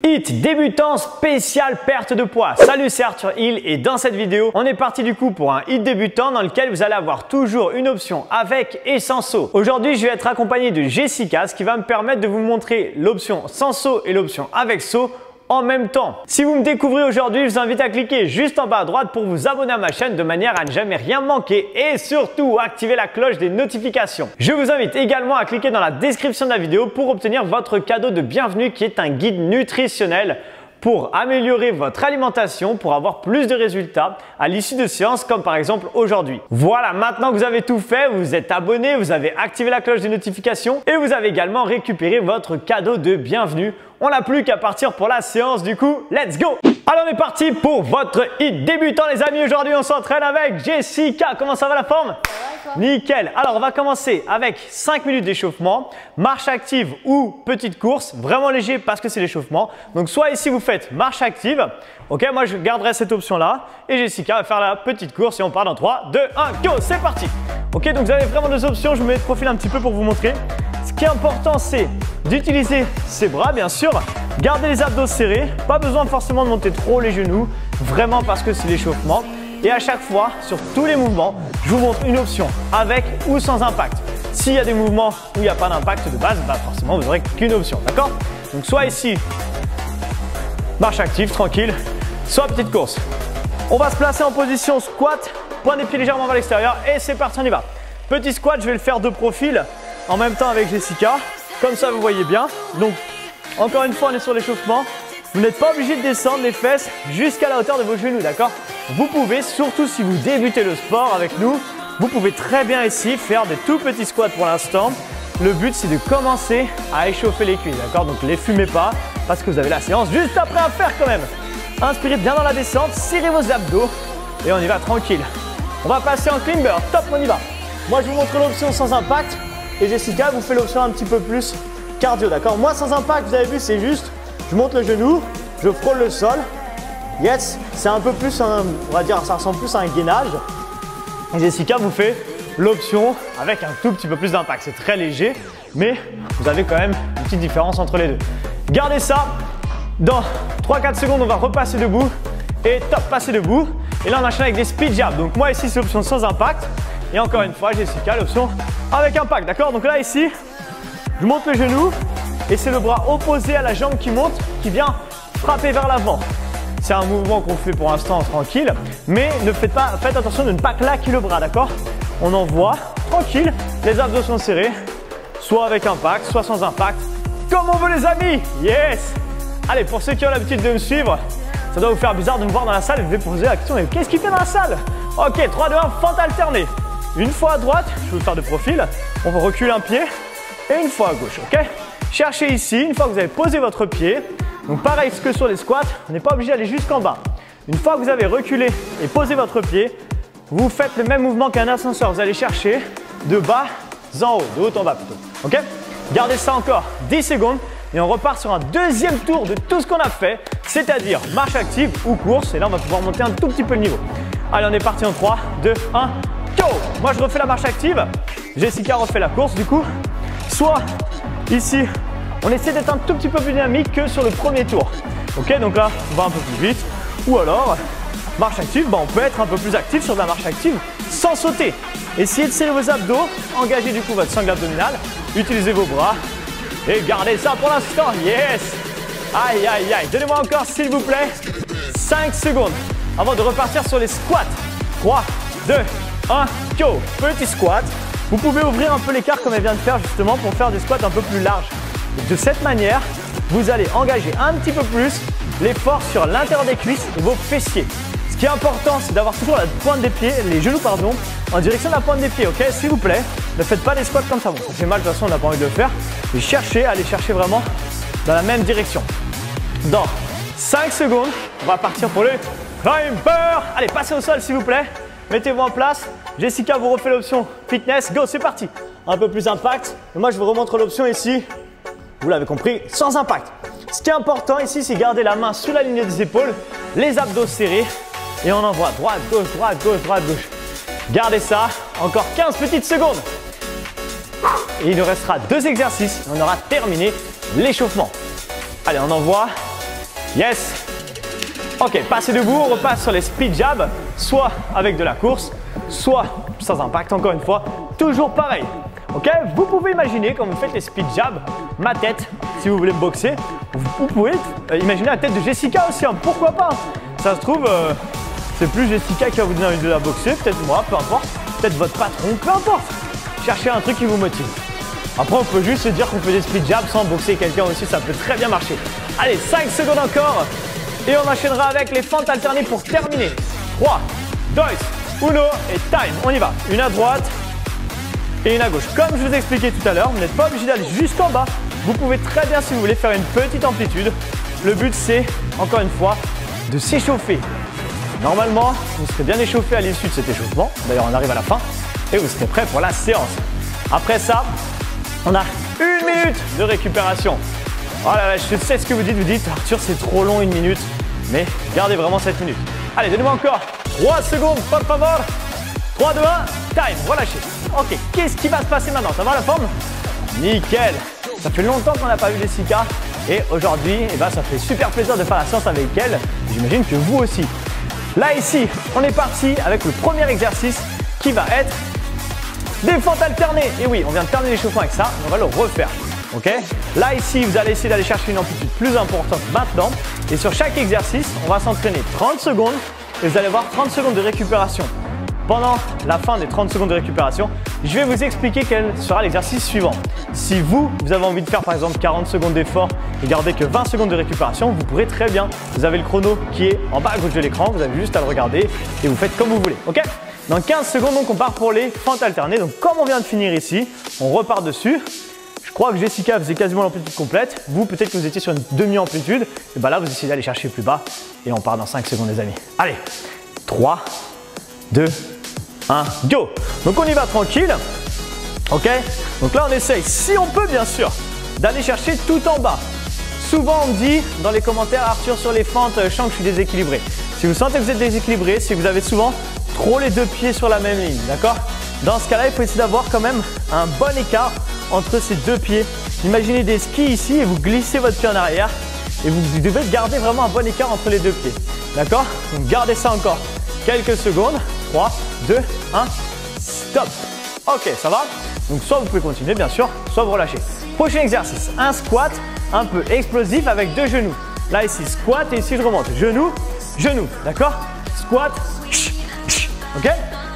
HIIT débutant spécial perte de poids. Salut, c'est Arthur Hill et dans cette vidéo, on est parti du coup pour un HIIT débutant dans lequel vous allez avoir toujours une option avec et sans saut. Aujourd'hui, je vais être accompagné de Jessica, ce qui va me permettre de vous montrer l'option sans saut et l'option avec saut en même temps. Si vous me découvrez aujourd'hui, je vous invite à cliquer juste en bas à droite pour vous abonner à ma chaîne de manière à ne jamais rien manquer et surtout activer la cloche des notifications. Je vous invite également à cliquer dans la description de la vidéo pour obtenir votre cadeau de bienvenue qui est un guide nutritionnel pour améliorer votre alimentation, pour avoir plus de résultats à l'issue de séances comme par exemple aujourd'hui. Voilà, maintenant que vous avez tout fait, vous êtes abonné, vous avez activé la cloche des notifications et vous avez également récupéré votre cadeau de bienvenue. On n'a plus qu'à partir pour la séance du coup, let's go! Alors on est parti pour votre HIIT débutant les amis. Aujourd'hui on s'entraîne avec Jessica. Comment ça va la forme? Nickel. Alors on va commencer avec 5 minutes d'échauffement, marche active ou petite course, vraiment léger parce que c'est l'échauffement. Donc soit ici vous faites marche active, ok, moi je garderai cette option là et Jessica va faire la petite course et on part dans 3, 2, 1, go, c'est parti. Ok, donc vous avez vraiment deux options, je vous mets de profil un petit peu pour vous montrer. Ce qui est important c'est d'utiliser ses bras bien sûr, garder les abdos serrés, pas besoin forcément de monter trop les genoux, vraiment parce que c'est l'échauffement. Et à chaque fois, sur tous les mouvements, je vous montre une option avec ou sans impact. S'il y a des mouvements où il n'y a pas d'impact de base, bah forcément vous n'aurez qu'une option, d'accord? Donc soit ici, marche active, tranquille, soit petite course. On va se placer en position squat, point des pieds légèrement vers l'extérieur et c'est parti, on y va. Petit squat, je vais le faire de profil en même temps avec Jessica, comme ça vous voyez bien. Donc encore une fois, on est sur l'échauffement. Vous n'êtes pas obligé de descendre les fesses jusqu'à la hauteur de vos genoux, d'accord? Vous pouvez, surtout si vous débutez le sport avec nous, vous pouvez très bien ici faire des tout petits squats pour l'instant. Le but, c'est de commencer à échauffer les cuisses, d'accord? Donc, les fumez pas parce que vous avez la séance juste après à faire quand même. Inspirez bien dans la descente, serrez vos abdos et on y va tranquille. On va passer en climber, top, on y va. Moi, je vous montre l'option sans impact et Jessica vous fait l'option un petit peu plus cardio, d'accord? Moi, sans impact, vous avez vu, c'est juste, je monte le genou, je frôle le sol. Yes, c'est un peu plus, on va dire, ça ressemble plus à un gainage. Et Jessica vous fait l'option avec un tout petit peu plus d'impact. C'est très léger, mais vous avez quand même une petite différence entre les deux. Gardez ça. Dans 3-4 secondes, on va repasser debout. Et top, passer debout. Et là, on enchaîne avec des speed jabs. Donc moi, ici, c'est l'option sans impact. Et encore une fois, Jessica, l'option avec impact. D'accord? Donc là, ici, je monte le genou. Et c'est le bras opposé à la jambe qui monte, qui vient frapper vers l'avant. C'est un mouvement qu'on fait pour l'instant tranquille, mais faites attention de ne pas claquer le bras, d'accord? On envoie tranquille, les abdos sont serrés, soit avec impact, soit sans impact, comme on veut les amis. Yes! Allez, pour ceux qui ont l'habitude de me suivre, ça doit vous faire bizarre de me voir dans la salle, je vais poser la question, mais qu'est-ce qu'il fait dans la salle? Ok, 3, 2, 1, fente alternée. Une fois à droite, je vais vous faire de profil, on va reculer un pied et une fois à gauche, ok? Cherchez ici, une fois que vous avez posé votre pied, donc pareil que sur les squats, on n'est pas obligé d'aller jusqu'en bas. Une fois que vous avez reculé et posé votre pied, vous faites le même mouvement qu'un ascenseur. Vous allez chercher de bas en haut, de haut en bas plutôt. Ok? Gardez ça encore 10 secondes et on repart sur un deuxième tour de tout ce qu'on a fait, c'est-à-dire marche active ou course. Et là, on va pouvoir monter un tout petit peu le niveau. Allez, on est parti en 3, 2, 1, go! Moi, je refais la marche active. Jessica refait la course du coup. Soit ici, on essaie d'être un tout petit peu plus dynamique que sur le premier tour. Ok, donc là, on va un peu plus vite. Ou alors, marche active, on peut être un peu plus actif sur de la marche active sans sauter. Essayez de serrer vos abdos, engagez du coup votre sangle abdominale, utilisez vos bras et gardez ça pour l'instant. Yes! Aïe, aïe, aïe. Donnez-moi encore, s'il vous plaît, 5 secondes avant de repartir sur les squats. 3, 2, 1, go! Petit squat. Vous pouvez ouvrir un peu l'écart comme elle vient de faire justement pour faire des squats un peu plus larges. De cette manière, vous allez engager un petit peu plus l'effort sur l'intérieur des cuisses et vos fessiers. Ce qui est important, c'est d'avoir toujours la pointe des pieds, les genoux pardon, en direction de la pointe des pieds, ok? S'il vous plaît, ne faites pas des squats comme ça. Bon, ça fait mal, de toute façon, on n'a pas envie de le faire. Mais cherchez, allez chercher vraiment dans la même direction. Dans 5 secondes, on va partir pour le climber. Allez, passez au sol s'il vous plaît. Mettez-vous en place. Jessica vous refait l'option fitness. Go, c'est parti. Un peu plus impact. Et moi, je vous remontre l'option ici. Vous l'avez compris, sans impact. Ce qui est important ici, c'est garder la main sous la ligne des épaules, les abdos serrés et on envoie droite, gauche, droite, gauche, droite, gauche. Gardez ça, encore 15 petites secondes. Et il nous restera 2 exercices et on aura terminé l'échauffement. Allez, on envoie Yes. Ok, passez debout, on repasse sur les speed jabs, soit avec de la course, soit sans impact, encore une fois, toujours pareil. Ok, vous pouvez imaginer quand vous faites les speed jabs, ma tête, si vous voulez me boxer, vous pouvez imaginer la tête de Jessica aussi, hein, pourquoi pas. Ça se trouve, c'est plus Jessica qui va vous donner envie de la boxer, peut-être moi, peu importe, peut-être votre patron, peu importe. Cherchez un truc qui vous motive. Après, on peut juste se dire qu'on fait des speed jabs sans boxer quelqu'un aussi, ça peut très bien marcher. Allez, 5 secondes encore et on enchaînera avec les fentes alternées pour terminer. 3, 2, 1 et time. On y va. Une à droite et une à gauche. Comme je vous ai expliqué tout à l'heure, vous n'êtes pas obligé d'aller jusqu'en bas. Vous pouvez très bien, si vous voulez, faire une petite amplitude. Le but, c'est, encore une fois, de s'échauffer. Normalement, vous serez bien échauffé à l'issue de cet échauffement. D'ailleurs, on arrive à la fin et vous serez prêt pour la séance. Après ça, on a 1 minute de récupération. Oh là là, je sais ce que vous dites, Arthur, c'est trop long 1 minute. Mais gardez vraiment cette minute. Allez, donnez-moi encore 3 secondes, por favor. 3, 2, 1, time, relâchez. Ok, qu'est-ce qui va se passer maintenant? Ça va la forme? Nickel. Ça fait longtemps qu'on n'a pas vu Jessica. Et aujourd'hui, ça fait super plaisir de faire la séance avec elle. J'imagine que vous aussi. Là, ici, on est parti avec le premier exercice qui va être des fentes alternées. Et oui, on vient de terminer l'échauffement avec ça. On va le refaire. Ok? Là, ici, vous allez essayer d'aller chercher une amplitude plus importante maintenant. Et sur chaque exercice, on va s'entraîner 30 secondes. Et vous allez voir 30 secondes de récupération. Pendant la fin des 30 secondes de récupération, je vais vous expliquer quel sera l'exercice suivant. Si vous avez envie de faire par exemple 40 secondes d'effort et garder que 20 secondes de récupération, vous pourrez très bien. Vous avez le chrono qui est en bas à gauche de l'écran, vous avez juste à le regarder et vous faites comme vous voulez. Ok? Dans 15 secondes, donc, on part pour les fentes alternées. Donc comme on vient de finir ici, on repart dessus. Je crois que Jessica faisait quasiment l'amplitude complète. Vous, peut-être que vous étiez sur une demi-amplitude. Et là, vous essayez d'aller chercher plus bas et on part dans 5 secondes les amis. Allez, 3, 2, 1, go! Donc on y va tranquille, ok? Donc là on essaye, si on peut bien sûr, d'aller chercher tout en bas. Souvent on me dit dans les commentaires, Arthur sur les fentes, je sens que je suis déséquilibré. Si vous sentez que vous êtes déséquilibré, c'est que vous avez souvent trop les deux pieds sur la même ligne, d'accord? Dans ce cas-là, il faut essayer d'avoir quand même un bon écart entre ces deux pieds. Imaginez des skis ici et vous glissez votre pied en arrière et vous devez garder vraiment un bon écart entre les deux pieds, d'accord? Donc gardez ça encore quelques secondes. 3, 2, 1, stop. Ok, ça va? Donc soit vous pouvez continuer bien sûr, soit vous relâchez. Prochain exercice, un squat un peu explosif avec 2 genoux. Là ici, squat et ici je remonte. Genou, genou, d'accord? Squat, ok?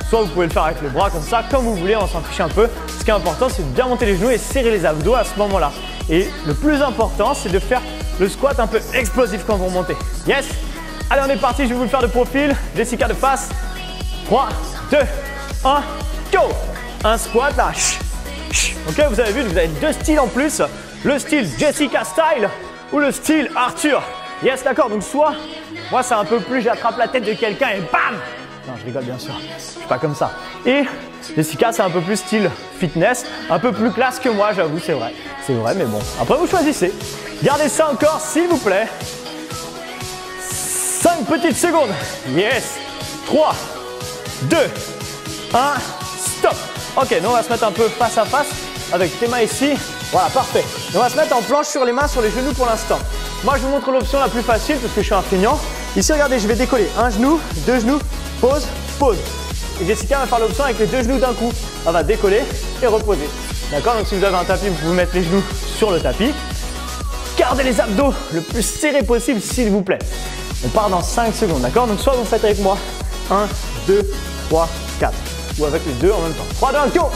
Soit vous pouvez le faire avec les bras comme ça, comme vous voulez, on s'en fiche un peu. Ce qui est important, c'est de bien monter les genoux et serrer les abdos à ce moment-là. Et le plus important, c'est de faire le squat un peu explosif quand vous remontez. Yes? Allez, on est parti, je vais vous le faire de profil. Jessica de face. 3, 2, 1, go! Un squat là. Ok, vous avez vu, vous avez 2 styles en plus. Le style Jessica style ou le style Arthur. Yes, d'accord. Donc soit, moi c'est un peu plus, j'attrape la tête de quelqu'un et bam! Non, je rigole bien sûr. Je suis pas comme ça. Et Jessica, c'est un peu plus style fitness, un peu plus classe que moi, j'avoue, c'est vrai. C'est vrai, mais bon. Après, vous choisissez. Gardez ça encore, s'il vous plaît. 5 petites secondes. Yes. 3, 2, 1, stop. Ok, nous on va se mettre un peu face à face avec tes mains ici. Voilà, parfait. On va se mettre en planche sur les mains, sur les genoux pour l'instant. Moi, je vous montre l'option la plus facile parce que je suis un feignant. Ici, regardez, je vais décoller. Un genou, 2 genoux, pause, pause. Et Jessica va faire l'option avec les 2 genoux d'un coup. Elle va décoller et reposer. D'accord? Donc si vous avez un tapis, vous pouvez mettre les genoux sur le tapis. Gardez les abdos le plus serrés possible, s'il vous plaît. On part dans 5 secondes, d'accord? Donc soit vous faites avec moi 1, 2, 3, 4. Ou avec les deux en même temps. 3, 2, 1, go!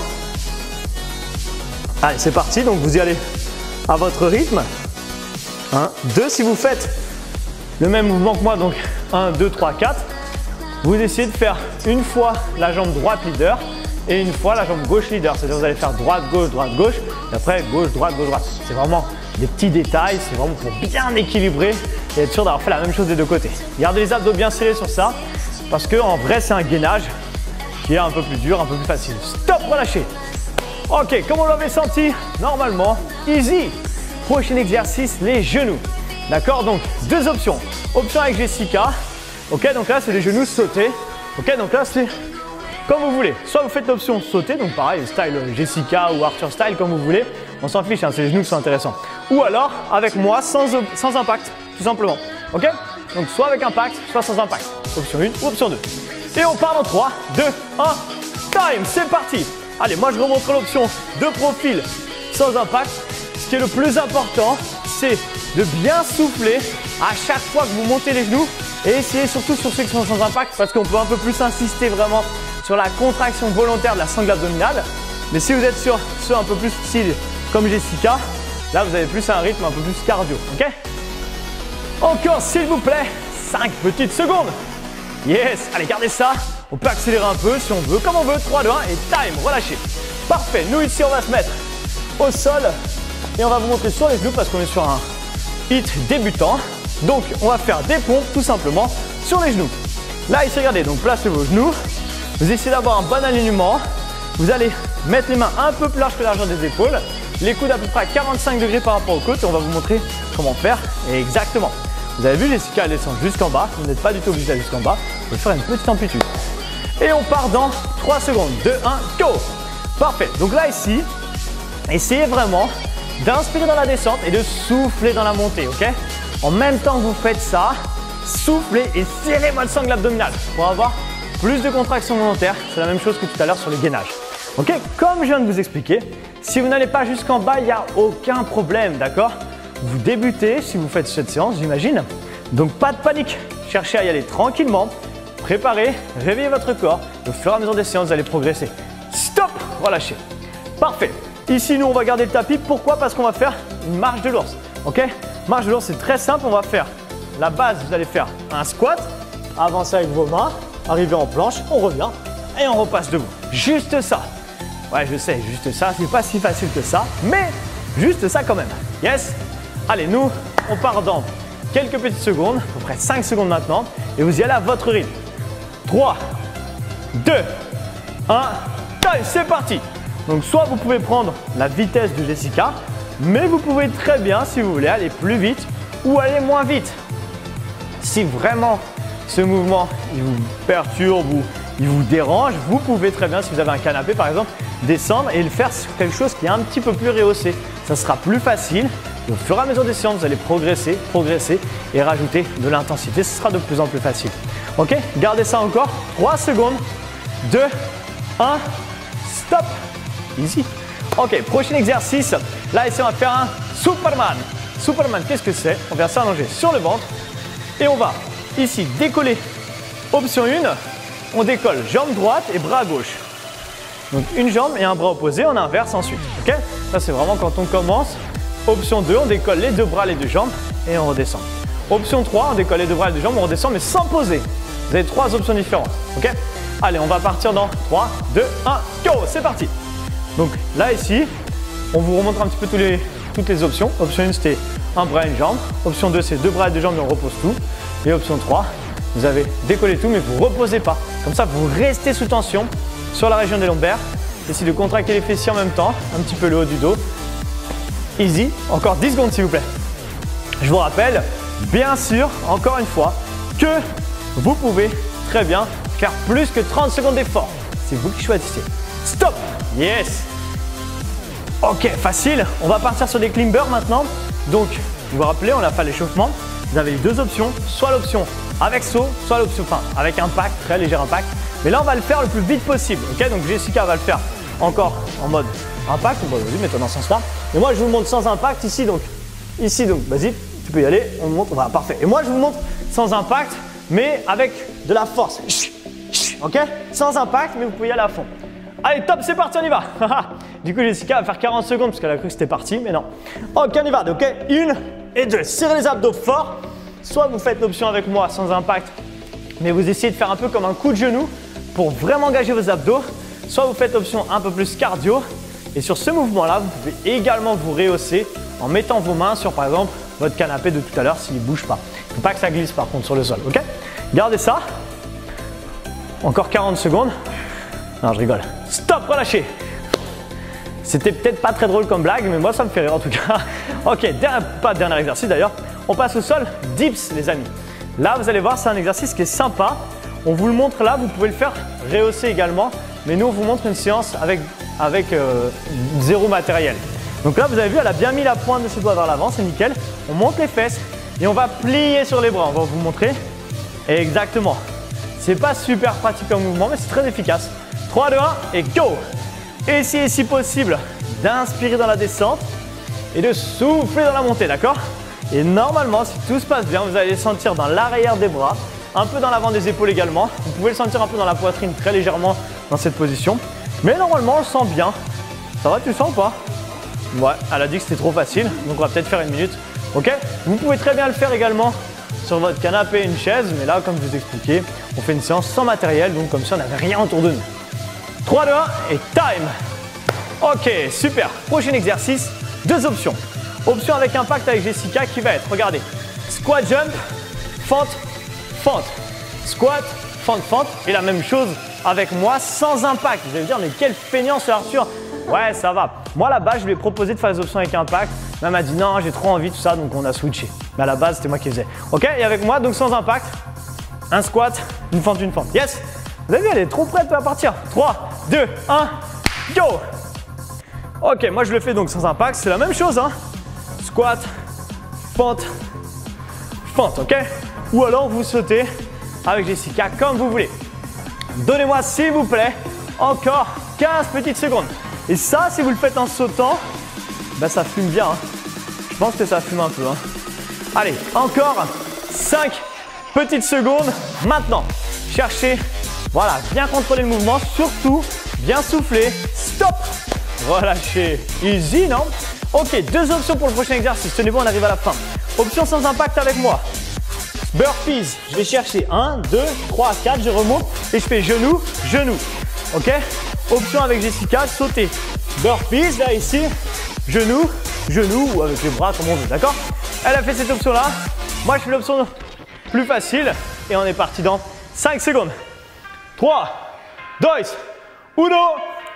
Allez, c'est parti. Donc vous y allez à votre rythme. 1, 2. Si vous faites le même mouvement que moi, donc 1, 2, 3, 4, vous essayez de faire une fois la jambe droite leader et une fois la jambe gauche leader. C'est-à-dire que vous allez faire droite, gauche, et après gauche, droite. C'est vraiment des petits détails, c'est vraiment pour bien équilibrer et être sûr d'avoir fait la même chose des deux côtés. Gardez les abdos bien serrés sur ça parce qu'en vrai, c'est un gainage qui est un peu plus dur, un peu plus facile. Stop, relâchez. Ok, comme on l'avait senti, normalement, easy. Prochain exercice, les genoux. D'accord? Donc, 2 options. Option avec Jessica. Ok, donc là, c'est les genoux sautés. Ok, donc là, c'est comme vous voulez. Soit vous faites l'option sauter, donc pareil, style Jessica ou Arthur style, comme vous voulez. On s'en fiche, hein, c'est les genoux qui sont intéressants. Ou alors, avec moi, sans impact, tout simplement. Ok? Donc soit avec impact, soit sans impact. Option 1 ou option 2. Et on part dans 3, 2, 1, time, c'est parti. Allez, moi je remontre l'option de profil sans impact. Ce qui est le plus important, c'est de bien souffler à chaque fois que vous montez les genoux et essayez surtout sur ceux qui sont sans impact parce qu'on peut un peu plus insister vraiment sur la contraction volontaire de la sangle abdominale. Mais si vous êtes sur ceux un peu plus style comme Jessica, là vous avez plus un rythme un peu plus cardio. Ok? Encore s'il vous plaît, 5 petites secondes. Yes, allez gardez ça. On peut accélérer un peu si on veut, comme on veut. 3, 2, 1 et time, relâchez. Parfait, nous ici on va se mettre au sol et on va vous montrer sur les genoux parce qu'on est sur un hit débutant. Donc on va faire des pompes tout simplement sur les genoux. Là ici regardez, donc placez vos genoux. Vous essayez d'avoir un bon alignement. Vous allez mettre les mains un peu plus larges que la largeur des épaules. Les coudes à peu près à 45 degrés par rapport aux côtes et on va vous montrer comment faire exactement. Vous avez vu Jessica, elle descend jusqu'en bas. Vous n'êtes pas du tout obligé d'aller jusqu'en bas. Vous pouvez faire une petite amplitude. Et on part dans 3 secondes. 2, 1, go! Parfait. Donc là ici, essayez vraiment d'inspirer dans la descente et de souffler dans la montée, ok? En même temps que vous faites ça, soufflez et serrez votre sangle abdominale pour avoir plus de contraction volontaire. C'est la même chose que tout à l'heure sur les gainages. Ok? Comme je viens de vous expliquer, si vous n'allez pas jusqu'en bas, il n'y a aucun problème, d'accord? Vous débutez si vous faites cette séance, j'imagine. Donc pas de panique, cherchez à y aller tranquillement. Préparez, réveillez votre corps. Au fur et à mesure des séances, vous allez progresser. Stop, relâchez. Parfait. Ici, nous, on va garder le tapis. Pourquoi? Parce qu'on va faire une marche de l'ours. Ok? Marche de l'ours, c'est très simple. On va faire la base. Vous allez faire un squat. Avancez avec vos mains. Arrivez en planche. On revient et on repasse debout. Juste ça. Ouais, je sais, juste ça. C'est pas si facile que ça, mais juste ça quand même. Yes? Allez, nous, on part dans quelques petites secondes, à peu près 5 secondes maintenant, et vous y allez à votre rythme. 3, 2, 1, time, c'est parti. Donc soit vous pouvez prendre la vitesse de Jessica, mais vous pouvez très bien, si vous voulez, aller plus vite ou aller moins vite. Si vraiment ce mouvement il vous perturbe ou il vous dérange, vous pouvez très bien, si vous avez un canapé par exemple, descendre et le faire sur quelque chose qui est un petit peu plus rehaussé. Ça sera plus facile. Et au fur et à mesure des séances, vous allez progresser et rajouter de l'intensité. Ce sera de plus en plus facile. Ok? Gardez ça encore. 3 secondes. 2, 1, stop. Easy. Ok, prochain exercice. Là, ici, on va faire un Superman. Superman, qu'est-ce que c'est? On vient s'allonger sur le ventre et on va ici décoller. Option 1, on décolle jambe droite et bras gauche. Donc une jambe et un bras opposé, on inverse ensuite. Ok? Ça, c'est vraiment quand on commence. Option 2, on décolle les deux bras, les deux jambes et on redescend. Option 3, on décolle les deux bras, les deux jambes, on redescend mais sans poser. Vous avez 3 options différentes. Ok? Allez, on va partir dans 3, 2, 1, go! C'est parti! Donc là, ici, on vous remontre un petit peu toutes les options. Option 1, c'était un bras et une jambe. Option 2, c'est deux bras et deux jambes et on repose tout. Et option 3, vous avez décollé tout mais vous ne reposez pas. Comme ça, vous restez sous tension sur la région des lombaires. Essayez de contracter les fessiers en même temps, un petit peu le haut du dos. Easy, encore 10 secondes s'il vous plaît. Je vous rappelle, bien sûr, encore une fois, que vous pouvez très bien faire plus que 30 secondes d'effort. C'est vous qui choisissez. Stop! Yes! Ok, facile. On va partir sur des climbers maintenant. Donc, vous vous rappelez, on a fait l'échauffement. Vous avez les deux options, soit l'option avec saut, soit l'option avec impact, très léger impact. Mais là, on va le faire le plus vite possible. Ok, donc Jessica va le faire encore en mode impact. Bon, vas-y, mets-toi dans ce sens-là. Et moi, je vous montre sans impact ici. Donc, vas-y, tu peux y aller. On montre, voilà, parfait. Et moi, je vous montre sans impact, mais avec de la force. Ok, sans impact, mais vous pouvez y aller à fond. Allez, top, c'est parti, on y va. Du coup, Jessica va faire 40 secondes parce qu'elle a cru que c'était parti, mais non. Ok, on y va. Ok, 1 et 2. Serrez les abdos fort. Soit vous faites l'option avec moi sans impact, mais vous essayez de faire un peu comme un coup de genou pour vraiment engager vos abdos. Soit vous faites l'option un peu plus cardio. Et sur ce mouvement-là, vous pouvez également vous rehausser en mettant vos mains sur, par exemple, votre canapé de tout à l'heure s'il ne bouge pas. Il ne faut pas que ça glisse par contre sur le sol. Ok? Gardez ça. Encore 40 secondes. Non, je rigole. Stop, relâchez. C'était peut-être pas très drôle comme blague, mais moi ça me fait rire en tout cas. Ok, pas de dernier exercice d'ailleurs. On passe au sol, dips les amis. Là, vous allez voir, c'est un exercice qui est sympa. On vous le montre là, vous pouvez le faire rehausser également. Mais nous, on vous montre une séance avec zéro matériel. Donc là, vous avez vu, elle a bien mis la pointe de ses doigts vers l'avant, c'est nickel. On monte les fesses et on va plier sur les bras. On va vous montrer. Exactement. C'est pas super pratique comme mouvement, mais c'est très efficace. 3, 2, 1 et go! Essayez si possible d'inspirer dans la descente et de souffler dans la montée, d'accord? Et normalement, si tout se passe bien, vous allez le sentir dans l'arrière des bras, un peu dans l'avant des épaules également. Vous pouvez le sentir un peu dans la poitrine très légèrement dans cette position. Mais normalement, on le sent bien. Ça va, tu le sens ou pas? Ouais, elle a dit que c'était trop facile, donc on va peut-être faire une minute. Ok? Vous pouvez très bien le faire également sur votre canapé et une chaise, mais là, comme je vous expliquais, on fait une séance sans matériel, donc comme ça, on n'avait rien autour de nous. 3, 2, 1 et time! Ok, super. Prochain exercice, 2 options. Option avec impact avec Jessica qui va être, regardez, squat jump, fente, fente. Squat, fente, fente. Et la même chose avec moi sans impact. Vous allez me dire, mais quel feignant ce Arthur. Ouais, ça va. Moi, à la base, je lui ai proposé de faire les options avec impact. Mais elle m'a dit non, j'ai trop envie, tout ça, donc on a switché. Mais à la base, c'était moi qui faisais. Ok, et avec moi, donc sans impact, un squat, une fente, une fente. Yes! Vous avez vu, elle est trop prête à partir. 3, 2, 1, go! Ok, moi je le fais donc sans impact, c'est la même chose, hein. Squat, fente, fente, ok? Ou alors vous sautez avec Jessica comme vous voulez. Donnez-moi s'il vous plaît encore 15 petites secondes. Et ça, si vous le faites en sautant, ben ça fume bien, hein. Je pense que ça fume un peu, hein. Allez, encore 5 petites secondes. Maintenant, cherchez, voilà, bien contrôler le mouvement, surtout bien souffler. Stop! Relâchez. Easy, non? Ok, 2 options pour le prochain exercice. Tenez bon, on arrive à la fin. Option sans impact avec moi. Burpees. Je vais chercher 1, 2, 3, 4. Je remonte et je fais genou, genou. Ok? Option avec Jessica, sauter. Burpees, là, ici. Genou, genou ou avec les bras comme on veut. D'accord? Elle a fait cette option-là. Moi, je fais l'option plus facile. Et on est parti dans 5 secondes. 3, 2, 1.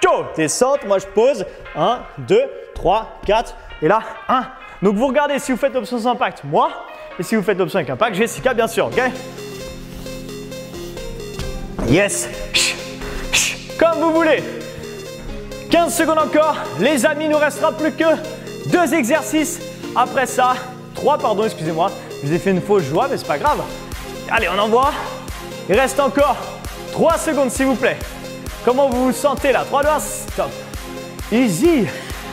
Go! Descente, moi je pose. 1, 2, 3, 4. Et là, 1. Donc vous regardez si vous faites l'option sans impact, moi. Et si vous faites l'option avec impact, Jessica, bien sûr. Ok? Yes! Comme vous voulez. 15 secondes encore. Les amis, il nous restera plus que 2 exercices. Après ça, 3, pardon, excusez-moi. Je vous ai fait une fausse joie, mais c'est pas grave. Allez, on envoie. Il reste encore 3 secondes, s'il vous plaît. Comment vous vous sentez là? 3, 2, 1, stop. Easy.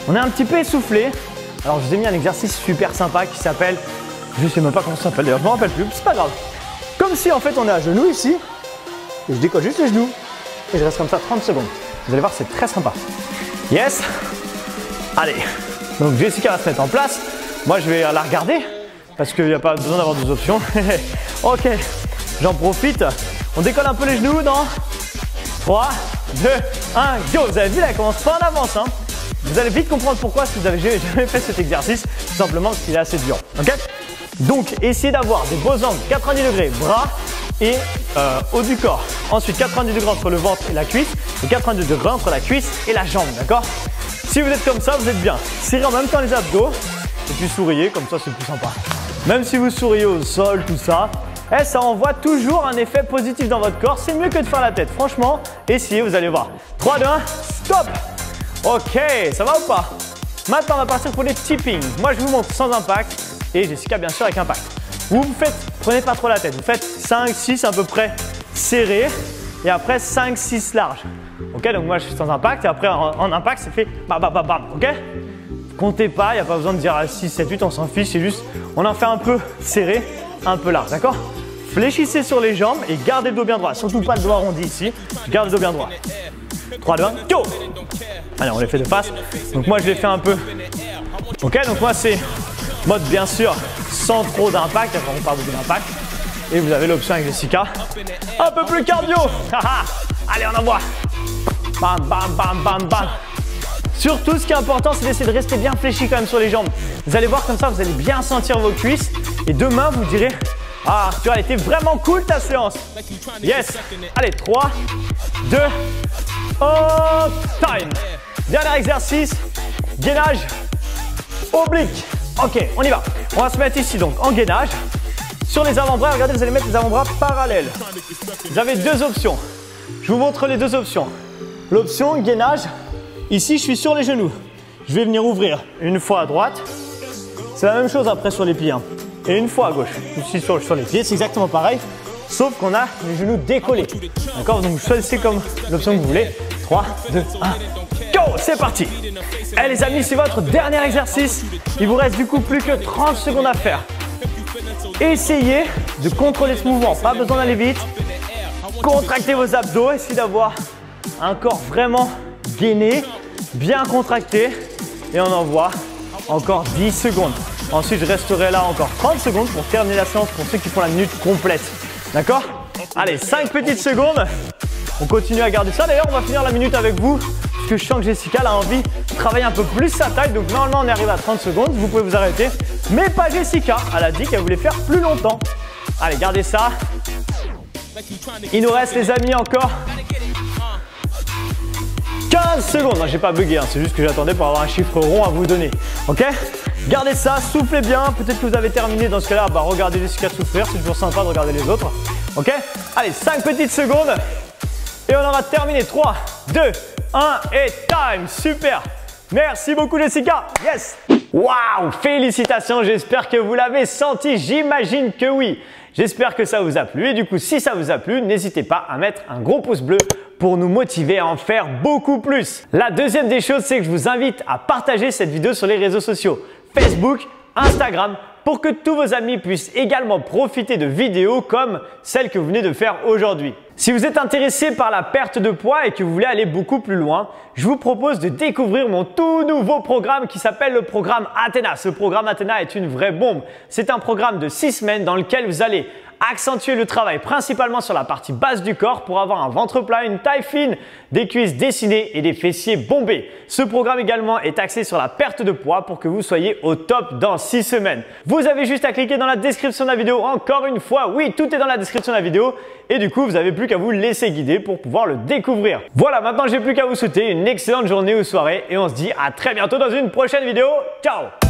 On est un petit peu essoufflé. Alors, je vous ai mis un exercice super sympa qui s'appelle… Je ne sais même pas comment ça s'appelle d'ailleurs, je ne me rappelle plus. C'est pas grave. Comme si en fait on est à genoux ici. Et je décolle juste les genoux. Et je reste comme ça 30 secondes. Vous allez voir, c'est très sympa. Yes. Allez. Donc, Jessica va se mettre en place. Moi, je vais la regarder. Parce qu'il n'y a pas besoin d'avoir 2 options. Ok. J'en profite. On décolle un peu les genoux dans 3, 2, 1, go! Vous avez vu, là, elle commence pas en avance, hein. Vous allez vite comprendre pourquoi si vous avez jamais fait cet exercice, tout simplement parce qu'il est assez dur. Ok? Donc, essayez d'avoir des beaux angles 90 degrés, bras et haut du corps. Ensuite, 90 degrés entre le ventre et la cuisse et 90 degrés entre la cuisse et la jambe, d'accord? Si vous êtes comme ça, vous êtes bien. Serrez en même temps les abdos et puis souriez, comme ça c'est plus sympa. Même si vous souriez au sol, tout ça, ça envoie toujours un effet positif dans votre corps. C'est mieux que de faire la tête. Franchement, essayez, vous allez voir. 3, 2, 1, stop! Ok, ça va ou pas? Maintenant, on va partir pour les tipping. Moi, je vous montre sans impact et Jessica, bien sûr, avec impact. Vous faites, prenez pas trop la tête. Vous faites 5, 6 à peu près serré et après 5, 6 large. Ok, donc moi, je suis sans impact et après, en impact, c'est fait bam, bam, bam, bam. Ok? Comptez pas, il n'y a pas besoin de dire 6, 7, 8, on s'en fiche. C'est juste, on en fait un peu serré, un peu large, d'accord? Fléchissez sur les jambes et gardez le dos bien droit. Surtout pas le dos arrondi ici. Gardez le dos bien droit. 3, 2, 1, go! Allez, on les fait de face. Donc moi, je les fais un peu. Ok, donc moi, c'est mode bien sûr sans trop d'impact. Enfin, on parle beaucoup d'impact. Et vous avez l'option avec Jessica. Un peu plus cardio. Allez, on envoie. Bam, bam, bam, bam, bam. Surtout, ce qui est important, c'est d'essayer de rester bien fléchi quand même sur les jambes. Vous allez voir comme ça, vous allez bien sentir vos cuisses. Et demain, vous direz… Ah, Arthur, elle était vraiment cool ta séance. Yes. Allez, 3, 2, time. Dernier exercice, gainage oblique. Ok, on y va. On va se mettre ici donc en gainage. Sur les avant-bras, regardez, vous allez mettre les avant-bras parallèles. Vous avez 2 options. Je vous montre les 2 options. L'option gainage, ici je suis sur les genoux. Je vais venir ouvrir une fois à droite. C'est la même chose après sur les pieds. Hein. et une fois à gauche. Aussi sur les pieds, c'est exactement pareil, sauf qu'on a les genoux décollés. D'accord? Donc vous choisissez comme l'option que vous voulez. 3, 2, 1, go! C'est parti! Allez les amis, c'est votre dernier exercice. Il vous reste du coup plus que 30 secondes à faire. Essayez de contrôler ce mouvement, pas besoin d'aller vite. Contractez vos abdos, essayez d'avoir un corps vraiment gainé, bien contracté. Et on envoie encore 10 secondes. Ensuite, je resterai là encore 30 secondes pour terminer la séance pour ceux qui font la minute complète. D'accord? Allez, 5 petites secondes. On continue à garder ça. D'ailleurs, on va finir la minute avec vous. Parce que je sens que Jessica a envie de travailler un peu plus sa taille. Donc, normalement, on est arrivé à 30 secondes. Vous pouvez vous arrêter. Mais pas Jessica. Elle a dit qu'elle voulait faire plus longtemps. Allez, gardez ça. Il nous reste, les amis, encore 15 secondes. Non, j'ai pas bugué. Hein. C'est juste que j'attendais pour avoir un chiffre rond à vous donner. Ok? Gardez ça. Soufflez bien. Peut-être que vous avez terminé. Dans ce cas-là, bah, regardez Jessica souffrir. C'est toujours sympa de regarder les autres. Ok? Allez, 5 petites secondes. Et on aura terminé. 3, 2, 1 et time. Super. Merci beaucoup Jessica. Yes. Waouh. Félicitations. J'espère que vous l'avez senti. J'imagine que oui. J'espère que ça vous a plu. Et du coup, si ça vous a plu, n'hésitez pas à mettre un gros pouce bleu pour nous motiver à en faire beaucoup plus. La deuxième des choses, c'est que je vous invite à partager cette vidéo sur les réseaux sociaux. Facebook, Instagram, pour que tous vos amis puissent également profiter de vidéos comme celle que vous venez de faire aujourd'hui. Si vous êtes intéressé par la perte de poids et que vous voulez aller beaucoup plus loin, je vous propose de découvrir mon tout nouveau programme qui s'appelle le programme Athena. Ce programme Athena est une vraie bombe. C'est un programme de 6 semaines dans lequel vous allez accentuer le travail principalement sur la partie basse du corps pour avoir un ventre plat, une taille fine, des cuisses dessinées et des fessiers bombés. Ce programme également est axé sur la perte de poids pour que vous soyez au top dans 6 semaines. Vous avez juste à cliquer dans la description de la vidéo. Encore une fois, oui, tout est dans la description de la vidéo. Et du coup, vous n'avez plus qu'à vous laisser guider pour pouvoir le découvrir. Voilà, maintenant, j'ai plus qu'à vous souhaiter une excellente journée ou soirée et on se dit à très bientôt dans une prochaine vidéo. Ciao!